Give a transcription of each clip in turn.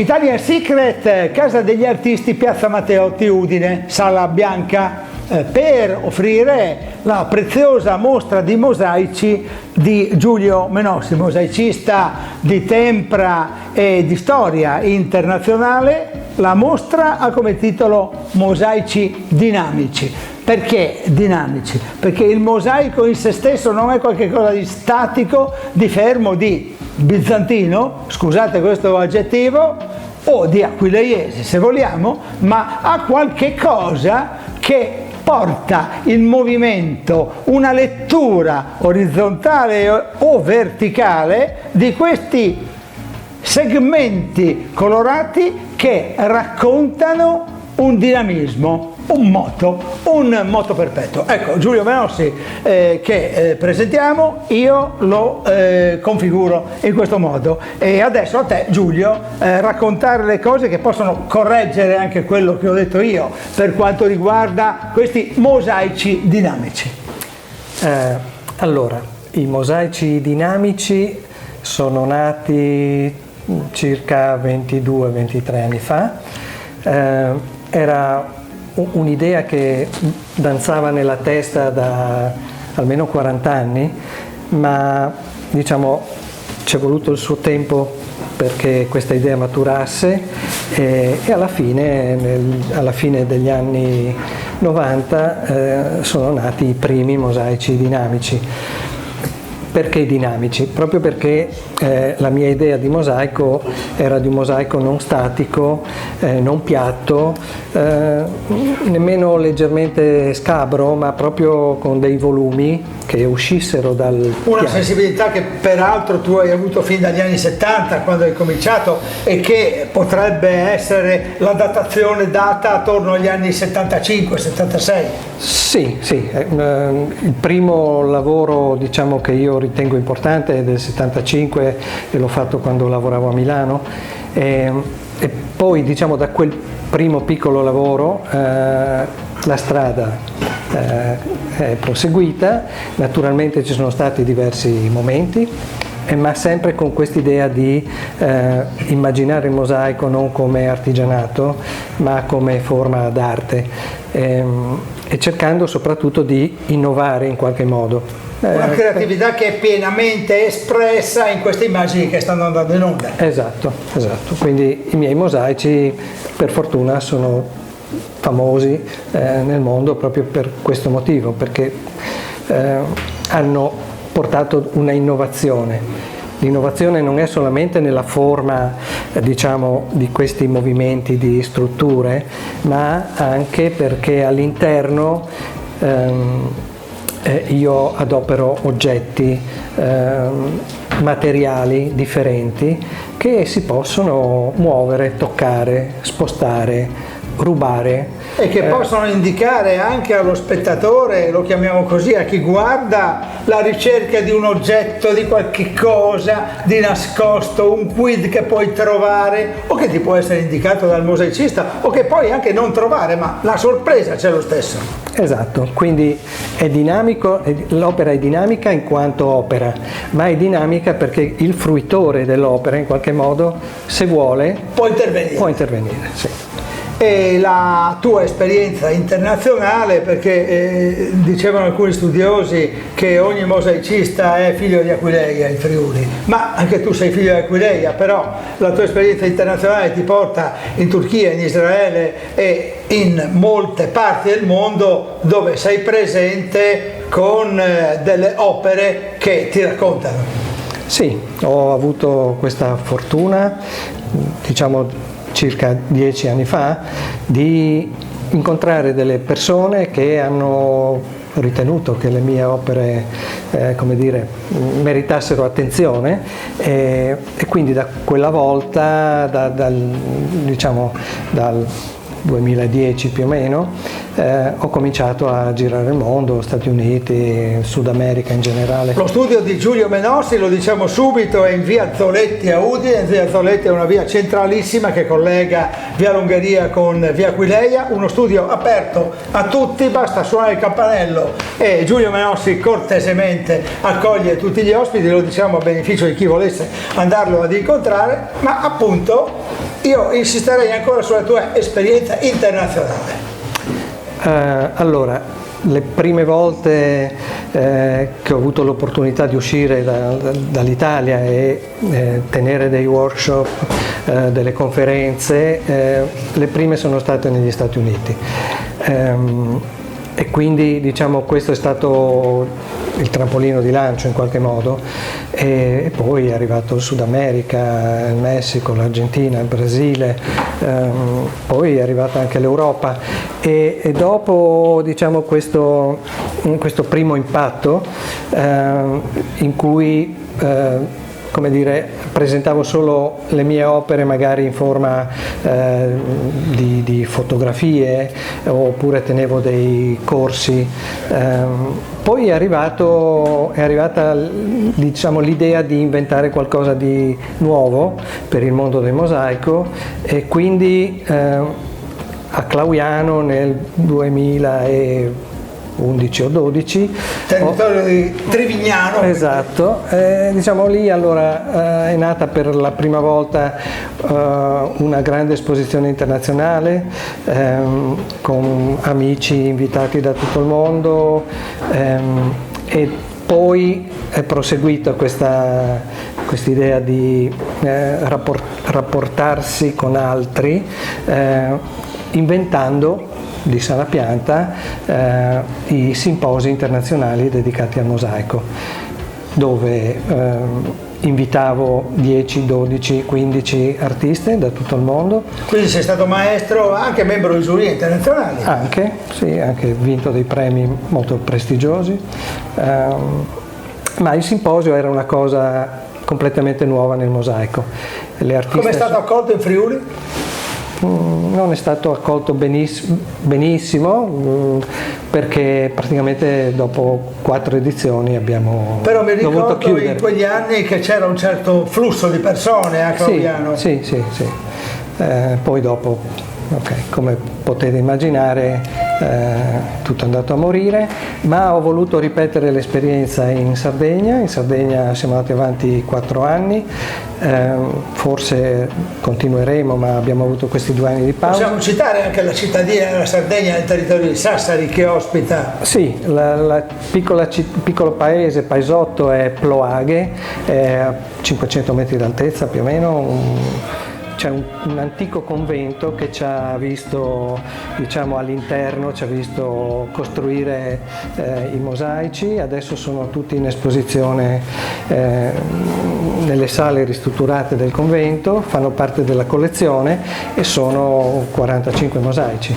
Italian Secret, Casa degli Artisti, Piazza Matteotti, Udine, Sala Bianca, per offrire la preziosa mostra di mosaici di Giulio Menossi, mosaicista di tempra e di storia internazionale. La mostra ha come titolo Mosaici dinamici. Perché dinamici? Perché il mosaico in se stesso non è qualcosa di statico, di fermo, di bizantino, scusate questo aggettivo, o di aquileiese se vogliamo, ma ha qualche cosa che porta in movimento una lettura orizzontale o verticale di questi segmenti colorati che raccontano un dinamismo, un moto perpetuo. Ecco, Giulio Menossi che presentiamo, io lo configuro in questo modo, e adesso a te, Giulio, raccontare le cose che possono correggere anche quello che ho detto io per quanto riguarda questi mosaici dinamici. Allora, i mosaici dinamici sono nati circa 22-23 anni fa. Era un'idea che danzava nella testa da almeno 40 anni, ma diciamo ci è voluto il suo tempo perché questa idea maturasse, e alla fine degli anni 90 sono nati i primi mosaici dinamici. Perché dinamici? Proprio perché la mia idea di mosaico era di un mosaico non statico, non piatto, nemmeno leggermente scabro, ma proprio con dei volumi che uscissero dal Una piatto. sensibilità che peraltro tu hai avuto fin dagli anni 70 quando hai cominciato, e che potrebbe essere la datazione data attorno agli anni 75-76. Sì, il primo lavoro, diciamo, che io ritengo importante è del 75 e l'ho fatto quando lavoravo a Milano, e poi diciamo da quel primo piccolo lavoro la strada è proseguita. Naturalmente ci sono stati diversi momenti, ma sempre con quest'idea di immaginare il mosaico non come artigianato ma come forma d'arte, e cercando soprattutto di innovare in qualche modo. Una creatività che è pienamente espressa in queste immagini che stanno andando in onda. Esatto. Quindi i miei mosaici per fortuna sono famosi nel mondo proprio per questo motivo, perché hanno portato una innovazione. L'innovazione non è solamente nella forma, diciamo, di questi movimenti di strutture, ma anche perché all'interno io adopero oggetti, materiali differenti che si possono muovere, toccare, spostare, rubare. E che possono indicare anche allo spettatore, lo chiamiamo così, a chi guarda, la ricerca di un oggetto, di qualche cosa di nascosto, un quid che puoi trovare o che ti può essere indicato dal mosaicista, o che puoi anche non trovare, ma la sorpresa c'è lo stesso. Esatto, quindi è dinamico, l'opera è dinamica in quanto opera, ma è dinamica perché il fruitore dell'opera in qualche modo, se vuole, Può intervenire. Sì. E la tua esperienza internazionale, perché dicevano alcuni studiosi che ogni mosaicista è figlio di Aquileia in Friuli, ma anche tu sei figlio di Aquileia, però la tua esperienza internazionale ti porta in Turchia, in Israele e in molte parti del mondo dove sei presente con delle opere che ti raccontano. Sì, ho avuto questa fortuna, diciamo circa 10 anni fa, di incontrare delle persone che hanno ritenuto che le mie opere come dire, meritassero attenzione, e quindi da quella volta, dal 2010 più o meno, ho cominciato a girare il mondo, Stati Uniti, Sud America in generale. Lo studio di Giulio Menossi, lo diciamo subito, è in via Zoletti a Udine. Via Zoletti è una via centralissima che collega via Lungheria con via Aquileia, uno studio aperto a tutti, basta suonare il campanello e Giulio Menossi cortesemente accoglie tutti gli ospiti, lo diciamo a beneficio di chi volesse andarlo ad incontrare, ma appunto io insisterei ancora sulla tua esperienza internazionale. Allora, le prime volte che ho avuto l'opportunità di uscire dall'Italia e tenere dei workshop, delle conferenze, le prime sono state negli Stati Uniti. E quindi diciamo questo è stato il trampolino di lancio in qualche modo, e poi è arrivato il Sud America, il Messico, l'Argentina, il Brasile, poi è arrivata anche l'Europa e dopo diciamo questo primo impatto in cui come dire, presentavo solo le mie opere magari in forma di fotografie oppure tenevo dei corsi. Poi è arrivata diciamo, l'idea di inventare qualcosa di nuovo per il mondo del mosaico e quindi a Clauiano nel 2011 o 12 territorio di Trevignano, esatto, diciamo lì allora è nata per la prima volta una grande esposizione internazionale con amici invitati da tutto il mondo e poi è proseguita questa idea di rapportarsi con altri inventando di sana pianta i simposi internazionali dedicati al mosaico, dove invitavo 10, 12, 15 artisti da tutto il mondo. Quindi sei stato maestro, anche membro di giuria internazionali. Anche, sì, anche vinto dei premi molto prestigiosi, ma il simposio era una cosa completamente nuova nel mosaico. Come è stato accolto in Friuli? Non è stato accolto benissimo perché praticamente dopo 4 edizioni abbiamo Però mi dovuto ricordo chiudere. in quegli anni che c'era un certo flusso di persone a Clauiano. Sì. Poi dopo, come potete immaginare, tutto è andato a morire, ma ho voluto ripetere l'esperienza in Sardegna. In Sardegna siamo andati avanti 4 anni, forse continueremo, ma abbiamo avuto questi 2 anni di pausa. Possiamo citare anche la cittadina della Sardegna nel territorio di Sassari che ospita. Sì, il piccolo paesotto è Ploaghe, è a 500 metri d'altezza più o meno. C'è un antico convento che ci ha visto, diciamo, all'interno, ci ha visto costruire i mosaici, adesso sono tutti in esposizione nelle sale ristrutturate del convento, fanno parte della collezione e sono 45 mosaici.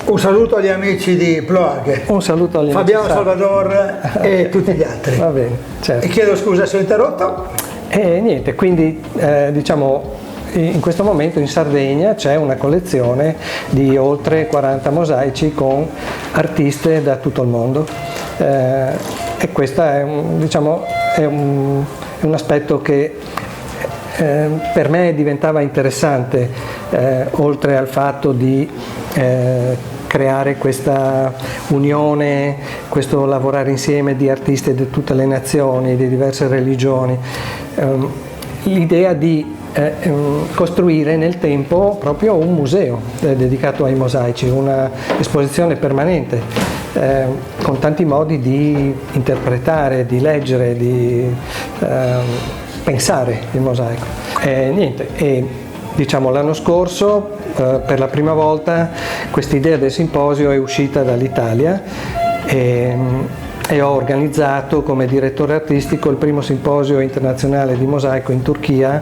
Un saluto agli amici di Ploaghe. Un saluto agli amici. Fabiano Salvador e tutti gli altri. Va bene, certo. E chiedo scusa se ho interrotto. E niente, quindi diciamo in questo momento in Sardegna c'è una collezione di oltre 40 mosaici con artiste da tutto il mondo e questo è un aspetto che per me diventava interessante, oltre al fatto di creare questa unione, questo lavorare insieme di artisti di tutte le nazioni, di diverse religioni, l'idea di costruire nel tempo proprio un museo dedicato ai mosaici, una esposizione permanente con tanti modi di interpretare, di leggere, di pensare il mosaico. E diciamo l'anno scorso per la prima volta questa idea del simposio è uscita dall'Italia e ho organizzato come direttore artistico il primo simposio internazionale di mosaico in Turchia,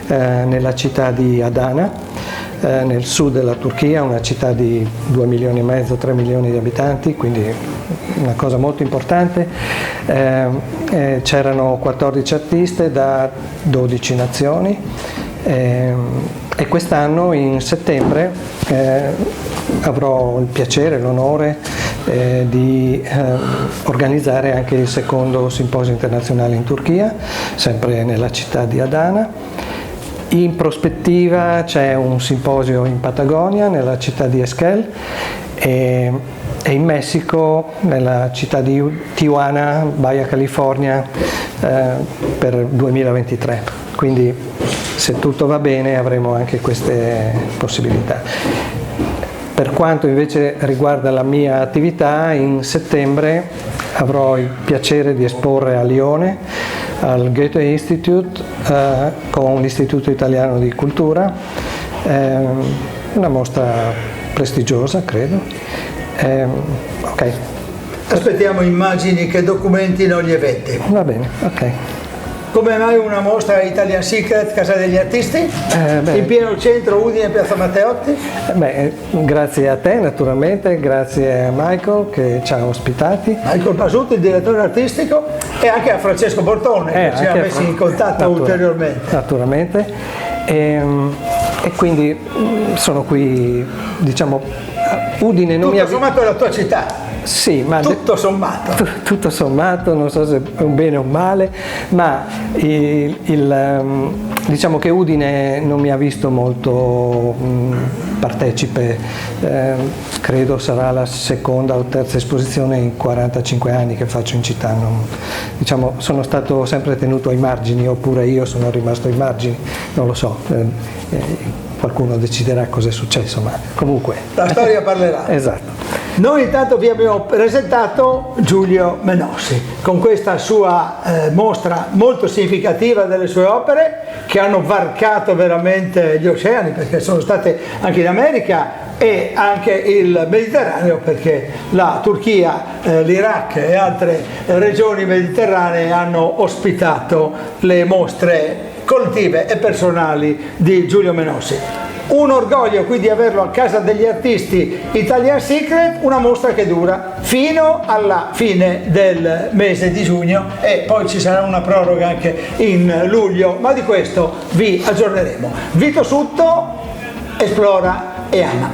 nella città di Adana, nel sud della Turchia, una città di 2,5 milioni, 3 milioni di abitanti, quindi una cosa molto importante. C'erano 14 artiste da 12 nazioni e quest'anno in settembre avrò il piacere e l'onore di organizzare anche il secondo simposio internazionale in Turchia, sempre nella città di Adana. In prospettiva c'è un simposio in Patagonia, nella città di Esquel, e in Messico, nella città di Tijuana, Baja California, per 2023. Quindi, se tutto va bene, avremo anche queste possibilità. Per quanto invece riguarda la mia attività, in settembre avrò il piacere di esporre a Lione, al Goethe Institute, con l'Istituto Italiano di Cultura, una mostra prestigiosa, credo. Ok. Aspettiamo immagini che documentino gli eventi. Va bene, ok. Come mai una mostra Italian Secret, Casa degli Artisti? In pieno centro Udine, Piazza Matteotti? Grazie a te naturalmente, grazie a Michael che ci ha ospitati. Michael Basuto, il direttore artistico, e anche a Francesco Bortone che ci ha messi in contatto ulteriormente. Naturalmente. E quindi sono qui, diciamo, Udine non Tutto sommato è la tua città. Sì, ma tutto sommato. Tutto sommato, non so se è un bene o un male, ma diciamo che Udine non mi ha visto molto partecipe, credo sarà la seconda o terza esposizione in 45 anni che faccio in città, diciamo, sono stato sempre tenuto ai margini, oppure io sono rimasto ai margini, non lo so. Qualcuno deciderà cosa è successo, ma comunque la storia parlerà. Esatto. Noi intanto vi abbiamo presentato Giulio Menossi con questa sua mostra molto significativa delle sue opere che hanno varcato veramente gli oceani, perché sono state anche in America e anche il Mediterraneo, perché la Turchia, l'Iraq e altre regioni mediterranee hanno ospitato le mostre collettive e personali di Giulio Menossi. Un orgoglio quindi averlo a Casa degli Artisti Italian Secret, una mostra che dura fino alla fine del mese di giugno e poi ci sarà una proroga anche in luglio, ma di questo vi aggiorneremo. Vito Sutto esplora e ama.